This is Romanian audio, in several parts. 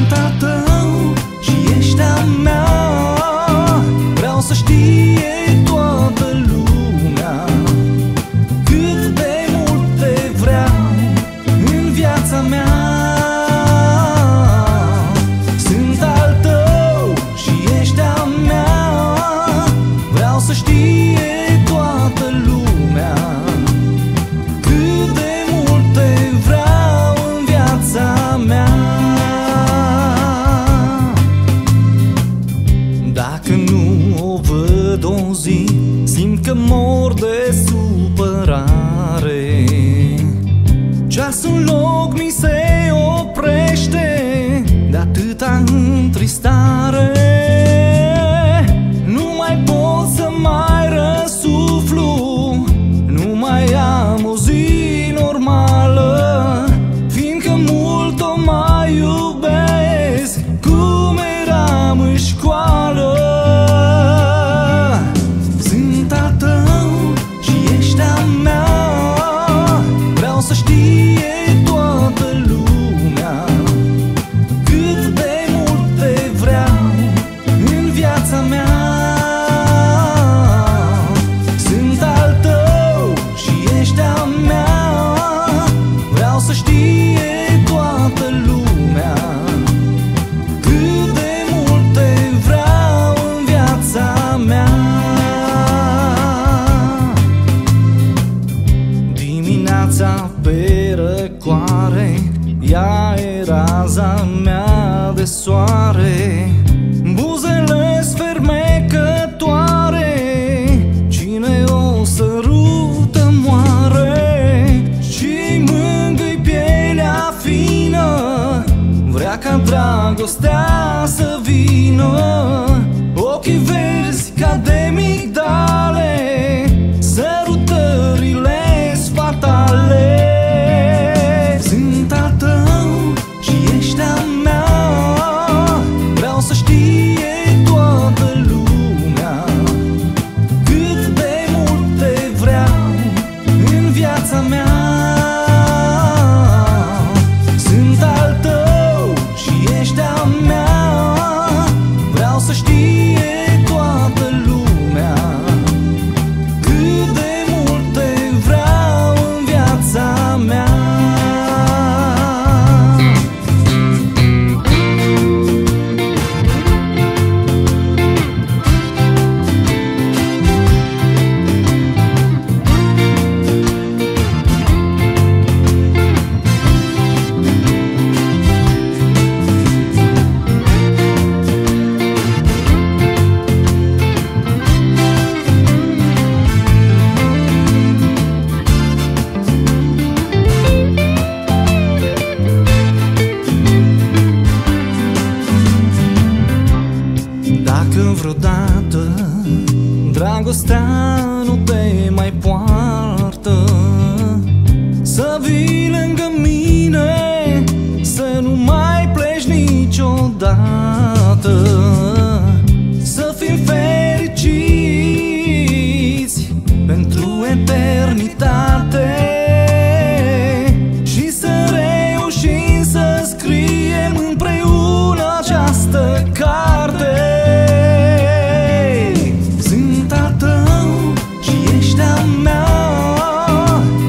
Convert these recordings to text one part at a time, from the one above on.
Sunt al tău și ești a mea. Vreau să știe toată lumea cât de mult te vreau în viața mea. Sunt al tău și ești a mea. Vreau să știe toată lumea cât de mult te vreau în viața mea. Dacă nu o văd o zi, simt că mor de supărare. Ceasul în loc mi se oprește de atâta întristare. Nu mai pot să mai răsuflu, nu mai am o zi normală, fiindcă mult o mai iubesc cum eram în școală. Sunt al tău și ești a mea. Vreau să știe toată lumea cât de mult te vreau în viața mea. Sunt al tău și ești a mea. Vreau să știe toată lumea cât de mult te vreau în viața mea. Dimineața pe răcoare, ea e raza mea de soare. Buzele sfermecătoare, cine o sărută moare. Și mângâi pielea fină, vrea ca dragostea să vină. Ochii verzi ca de migdale, sărutările-s fatale. Sunt al tău și ești a mea. Vreau să știe toată lumea cât de mult te vreau în viața mea. Sunt al tău și ești a mea. Vreau să știe toată lumea cât de mult te vreau în viața mea. Dacă vreodată dragostea nu te mai poartă, să vii lângă mine, să nu mai pleci niciodată. Să fim fericiți pentru eternitate și să reușim să scriem împreună această carte.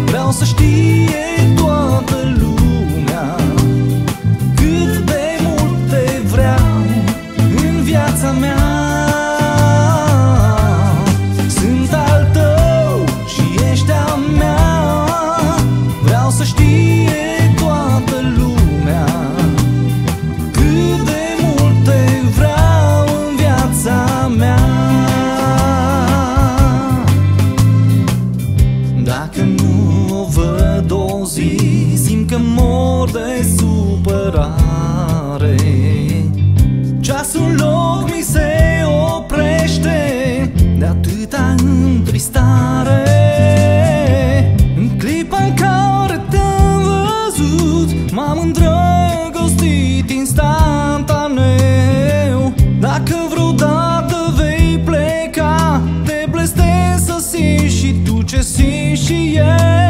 Vreau să știe toată lumea cât de mult te vreau în viața mea. Sunt al tău și ești a mea. Vreau să știe toată lumea cât de mult te vreau în viața mea. Dacă nu o văd o zi, simt că mor de supărare. Ceasul în loc mi se oprește de atâta întristare. În clipa în care te-am văzut, m-am îndrăgostit instantaneu. Dacă vreodată vei pleca, te blestem să simți și tu ce simți și eu.